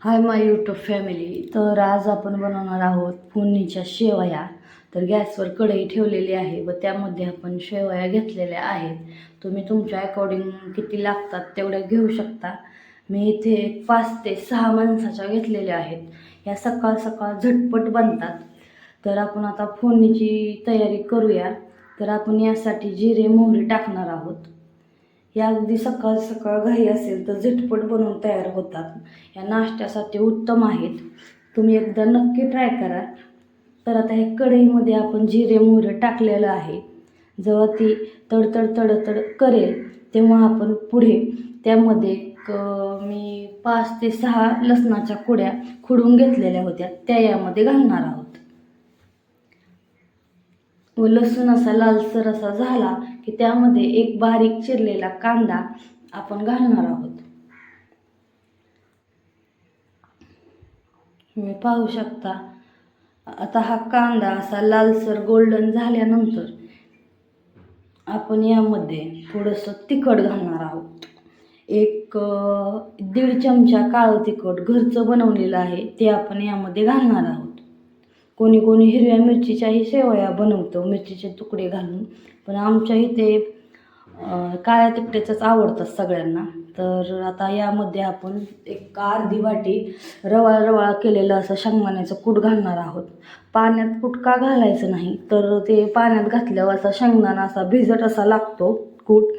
Hi my YouTube family. तर आज आपण बनवणार आहोत फोडणीच्या शेवया. तर गॅसवर कढई ठेवलेली आहे व त्यामध्ये आपण शेवया घेतलेल्या आहेत. तुम्ही तुमच्या अकॉर्डिंग किती लागतात तेवढ्या घेऊ शकता. मी इथे 5 ते 6 माणसाच्या घेतलेल्या आहेत. या सकाळ सकाळ झटपट बनतात. तर आपण आता फोडणीची तयारी करूया. तर आपण यासाठी जिरे मोहरी टाकणार आहोत. या अगदी सकाळ सकाळ घाई असेल तर झटपट बनवून तयार होतात. या नाश्त्यासाठी उत्तम आहेत. तुम्ही एकदा नक्की ट्राय करा. तर आता हे कढईमध्ये आपण जिरे मोहरी टाकलेलं आहे. जेव्हा ती तडतड तडतड करेल तेव्हा आपण पुढे त्यामध्ये मी 5 ते 6 लसणाच्या कुड्या खुडून घेतलेल्या होत्या त्या यामध्ये घालणार आहोत. व लसूण असा लालसर असा झाला की त्यामध्ये एक बारीक चिरलेला कांदा आपण घालणार आहोत. तुम्ही पाहू शकता. आता हा कांदा असा लालसर गोल्डन झाल्यानंतर आपण यामध्ये थोडंसं तिखट घालणार आहोत. एक 1.5 चमचा काळं तिखट घरचं बनवलेलं आहे ते आपण यामध्ये घालणार आहोत. कोणी कोणी हिरव्या मिरचीच्याही शेवया बनवतो मिरचीचे तुकडे घालून, पण आमच्या इथे काळ्या तिखटाच्याच आवडतात सगळ्यांना. तर आता यामध्ये आपण एक अर्धी वाटी रवाळा केलेलं असं शेंगदाण्याचं कूट घालणार आहोत. पाण्यात कूट का घालायचं नाही, तर ते पाण्यात घातल्यावर असा शेंगदाणा असा भिजट असा लागतो कूट.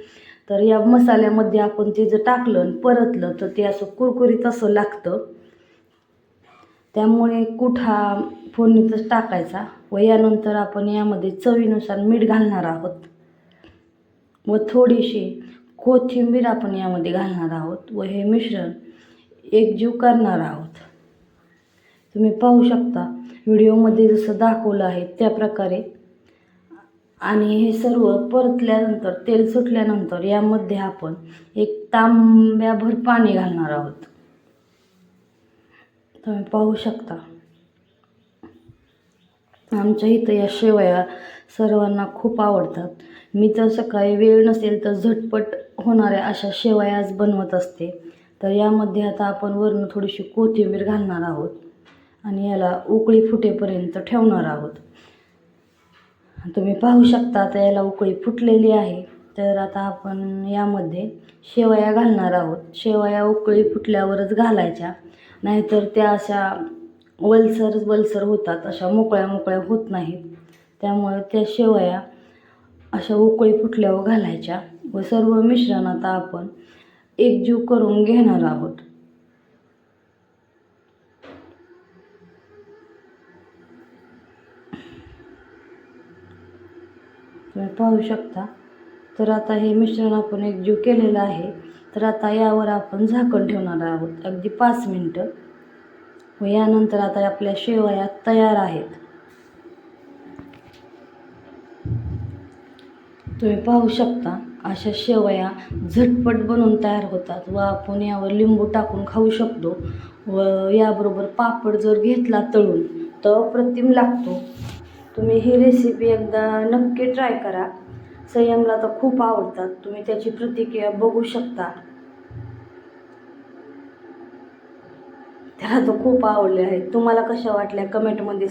तर या मसाल्यामध्ये आपण ते जर टाकलं आणि परतलं तर ते असं कुरकुरीत असं लागतं. त्यामुळे कूट हा फोडणीतच टाकायचा व यानंतर आपण यामध्ये चवीनुसार मीठ घालणार आहोत व थोडीशी कोथिंबीर आपण यामध्ये घालणार आहोत व हे मिश्रण एकजीव करणार आहोत. तुम्ही पाहू शकता व्हिडिओमध्ये जसं दाखवलं आहे त्या प्रकारे. आणि हे सर्व परतल्यानंतर तेल सुटल्यानंतर यामध्ये आपण एक तांब्याभर पाणी घालणार आहोत. तुम्ही पाहू शकता. आमच्या इथं या शेवया सर्वांना खूप आवडतात. मी तर सकाळी वेळ नसेल तर झटपट होणाऱ्या अशा शेवयाच बनवत असते. तर यामध्ये आता आपण वरून थोडीशी कोथिंबीर घालणार आहोत आणि याला उकळी फुटेपर्यंत ठेवणार आहोत. तुम्ही पाहू शकता आता याला उकळी फुटलेली आहे. तर आता आपण यामध्ये शेवया घालणार आहोत. शेवया उकळी फुटल्यावरच घालायच्या, नाहीतर त्या अशा वलसर होतात, अशा मोकळ्या होत नाहीत. त्यामुळे त्या शेवया अशा उकळी फुटल्यावर घालायच्या व सर्व मिश्रण आता आपण एकजीव करून घेणार आहोत. तुम्ही पाहू शकता. तर आता हे मिश्रण आपण एकजीव केलेलं आहे. तर आता यावर आपण झाकण ठेवणार आहोत अगदी 5 मिनटं व यानंतर आता आपल्या शेवया तयार आहेत. तुम्ही पाहू शकता अशा शेवया झटपट बनवून तयार होतात व आपण यावर लिंबू टाकून खाऊ शकतो व याबरोबर पापड जर घेतला तळून तर अप्रतिम लागतो. तुम्ही ही रेसिपी एकदा नक्की ट्राय करा. संयमला तर खूप आवडतात. तुम्ही त्याची प्रतिक्रिया बघू शकता. त्याला तर खूप आवडले आहेत. तुम्हाला कशा वाटल्या कमेंटमध्ये